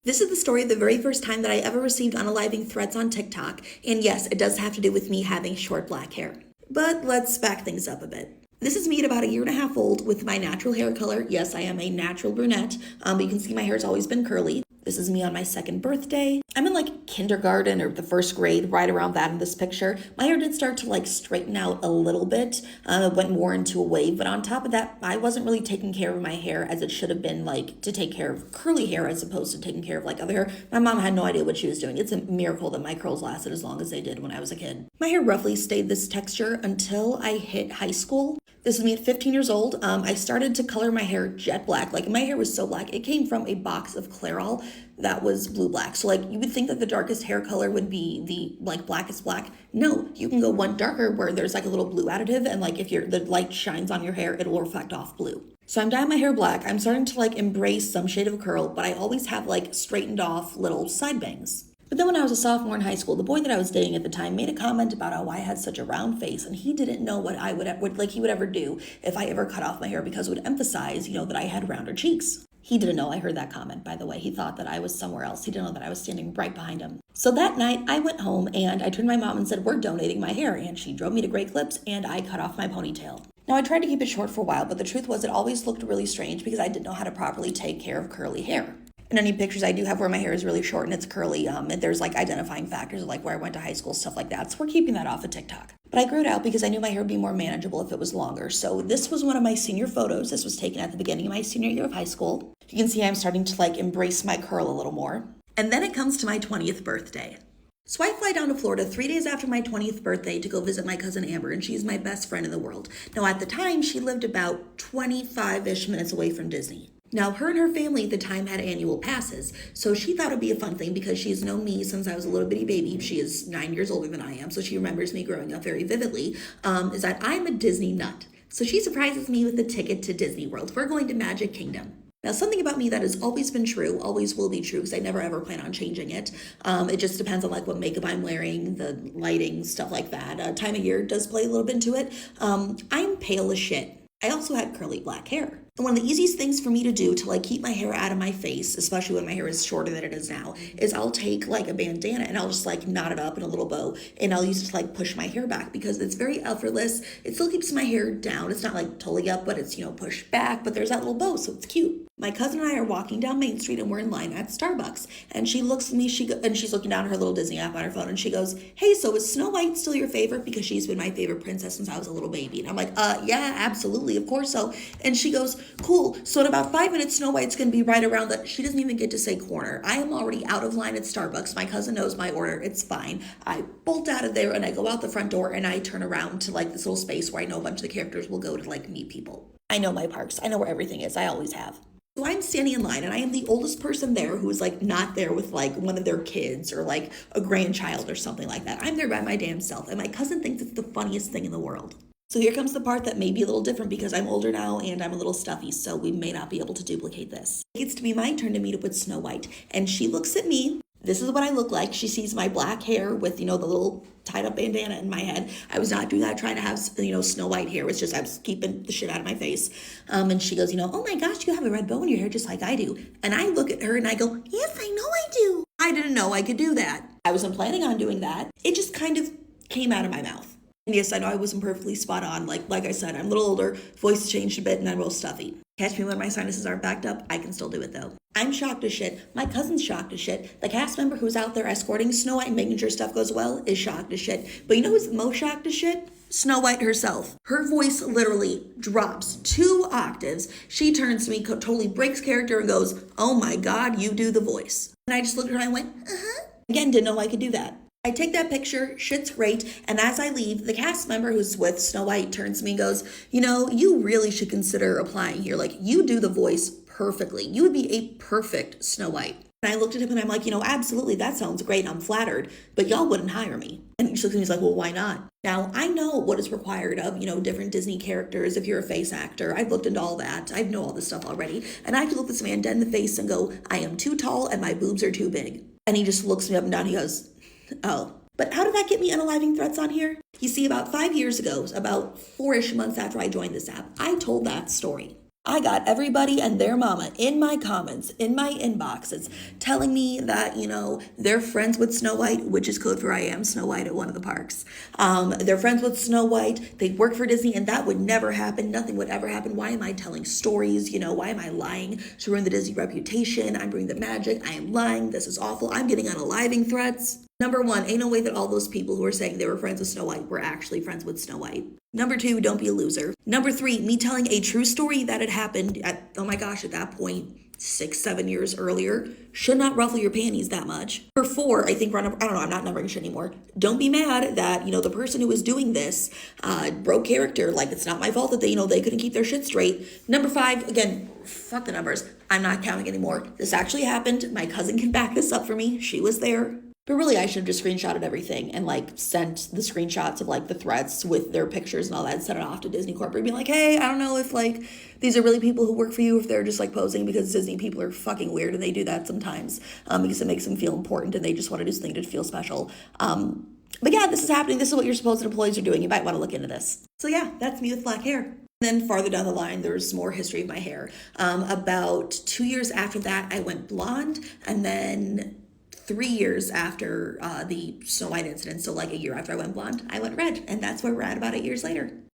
This is the story of the very first time that I ever received unaliving threats on TikTok, and yes, it does have to do with me having short black hair. But let's back things up a bit. This is me at about a year and a half old with my natural hair color. Yes, I am a natural brunette, but you can see my hair's always been curly. This is me on my second birthday. I'm in like kindergarten or the first grade, right around that in this picture. My hair did start to like straighten out a little bit. It went more into a wave, but on top of that, I wasn't really taking care of my hair as it should have been, like to take care of curly hair as opposed to taking care of like other hair. My mom had no idea what she was doing. It's a miracle that my curls lasted as long as they did when I was a kid. My hair roughly stayed this texture until I hit high school. This is me at 15 years old. I started to color my hair jet black. Like my hair was so black. It came from a box of Clairol that was blue black. So like you would think that the darkest hair color would be the like blackest black. No, you can go one darker where there's like a little blue additive, and like if the light shines on your hair, it'll reflect off blue. So I'm dyeing my hair black. I'm starting to like embrace some shade of curl, but I always have like straightened off little side bangs. But then when I was a sophomore in high school, the boy that I was dating at the time made a comment about how I had such a round face, and he didn't know what I would he would ever do if I ever cut off my hair, because it would emphasize, that I had rounder cheeks. He didn't know I heard that comment, by the way. He thought that I was somewhere else. He didn't know that I was standing right behind him. So that night, I went home and I turned to my mom and said, "We're donating my hair." And she drove me to Great Clips and I cut off my ponytail. Now, I tried to keep it short for a while, but the truth was it always looked really strange because I didn't know how to properly take care of curly hair. And any pictures I do have where my hair is really short and it's curly, and there's like identifying factors like where I went to high school, stuff like that. So we're keeping that off of TikTok. But I grew it out because I knew my hair would be more manageable if it was longer. So this was one of my senior photos. This was taken at the beginning of my senior year of high school. You can see I'm starting to like embrace my curl a little more. And then it comes to my 20th birthday. So I fly down to Florida 3 days after my 20th birthday to go visit my cousin Amber, and she's my best friend in the world. Now at the time, she lived about 25-ish minutes away from Disney. Now, her and her family at the time had annual passes, so she thought it'd be a fun thing because she's known me since I was a little bitty baby. She is 9 years older than I am, so she remembers me growing up very vividly, is that I'm a Disney nut. So she surprises me with a ticket to Disney World. We're going to Magic Kingdom. Now, something about me that has always been true, always will be true, because I never ever plan on changing it. It just depends on like what makeup I'm wearing, the lighting, stuff like that. Time of year does play a little bit into it. I'm pale as shit. I also had curly black hair. And one of the easiest things for me to do to like keep my hair out of my face, especially when my hair is shorter than it is now, is I'll take like a bandana and I'll just like knot it up in a little bow, and I'll use it to like push my hair back because it's very effortless. It still keeps my hair down. It's not like totally up, but it's, pushed back, but there's that little bow, so it's cute. My cousin and I are walking down Main Street and we're in line at Starbucks. And she looks at me, and she's looking down at her little Disney app on her phone, and she goes, "Hey, so is Snow White still your favorite? Because she's been my favorite princess since I was a little baby." And I'm like, yeah, absolutely, of course so. And she goes, "Cool, so in about 5 minutes, Snow White's gonna be right around the," she doesn't even get to say corner. I am already out of line at Starbucks. My cousin knows my order, it's fine. I bolt out of there and I go out the front door and I turn around to like this little space where I know a bunch of the characters will go to like meet people. I know my parks, I know where everything is, I always have. So I'm standing in line and I am the oldest person there who's like not there with like one of their kids or like a grandchild or something like that. I'm there by my damn self, and my cousin thinks it's the funniest thing in the world. So here comes the part that may be a little different because I'm older now and I'm a little stuffy, so we may not be able to duplicate this. It gets to be my turn to meet up with Snow White, and she looks at me. This is what I look like. She sees my black hair with, the little tied up bandana in my head. I was not doing that trying to have, Snow White hair. It's just I was keeping the shit out of my face. And she goes, "Oh my gosh, you have a red bow in your hair just like I do." And I look at her and I go, "Yes, I know I do." I didn't know I could do that. I wasn't planning on doing that. It just kind of came out of my mouth. And yes, I know I wasn't perfectly spot on. Like I said, I'm a little older, voice changed a bit, and I'm real stuffy. Catch me when my sinuses aren't backed up, I can still do it though. I'm shocked as shit. My cousin's shocked as shit. The cast member who's out there escorting Snow White and making sure stuff goes well is shocked as shit. But you know who's the most shocked as shit? Snow White herself. Her voice literally drops 2 octaves. She turns to me, totally breaks character and goes, "Oh my God, you do the voice." And I just looked at her and I went, "Uh-huh." Again, didn't know I could do that. I take that picture, shit's great, and as I leave, the cast member who's with Snow White turns to me and goes, "You really should consider applying here. Like, you do the voice perfectly. You would be a perfect Snow White." And I looked at him and I'm like, "Absolutely, that sounds great. I'm flattered, but y'all wouldn't hire me." And he just looked at me and he's like, "Well, why not?" Now, I know what is required of, different Disney characters if you're a face actor. I've looked into all that. I know all this stuff already. And I have to look this man dead in the face and go, "I am too tall and my boobs are too big." And he just looks me up and down. He goes, "Oh." But how did that get me unaliving threats on here? You see, about 5 years ago, about 4-ish months after I joined this app, I told that story. I got everybody and their mama in my comments, in my inboxes, telling me that, they're friends with Snow White, which is code for I am Snow White at one of the parks. They're friends with Snow White. They work for Disney, and that would never happen. Nothing would ever happen. Why am I telling stories? Why am I lying to ruin the Disney reputation? I'm bringing the magic. I am lying. This is awful. I'm getting unaliving threats. Number one, ain't no way that all those people who were saying they were friends with Snow White were actually friends with Snow White. Number two, don't be a loser. Number three, me telling a true story that had happened at, oh my gosh, at that point, 6-7 years earlier, should not ruffle your panties that much. Number four, I think, I don't know, I'm not numbering shit anymore. Don't be mad that, the person who was doing this broke character. Like, it's not my fault that they couldn't keep their shit straight. Number five, again, fuck the numbers. I'm not counting anymore. This actually happened. My cousin can back this up for me. She was there. But really, I should have just screenshotted everything and sent the screenshots of the threats with their pictures and all that and sent it off to Disney Corporate, being like, hey, I don't know if these are really people who work for you, if they're just posing, because Disney people are fucking weird and they do that sometimes because it makes them feel important and they just want to do something to feel special. But yeah, this is happening. This is what your supposed employees are doing. You might want to look into this. So yeah, that's me with black hair. Then farther down the line, there's more history of my hair. About 2 years after that, I went blonde, and then 3 years after the Snow White incident, so a year after I went blonde, I went red, and that's where we're at about 8 years later.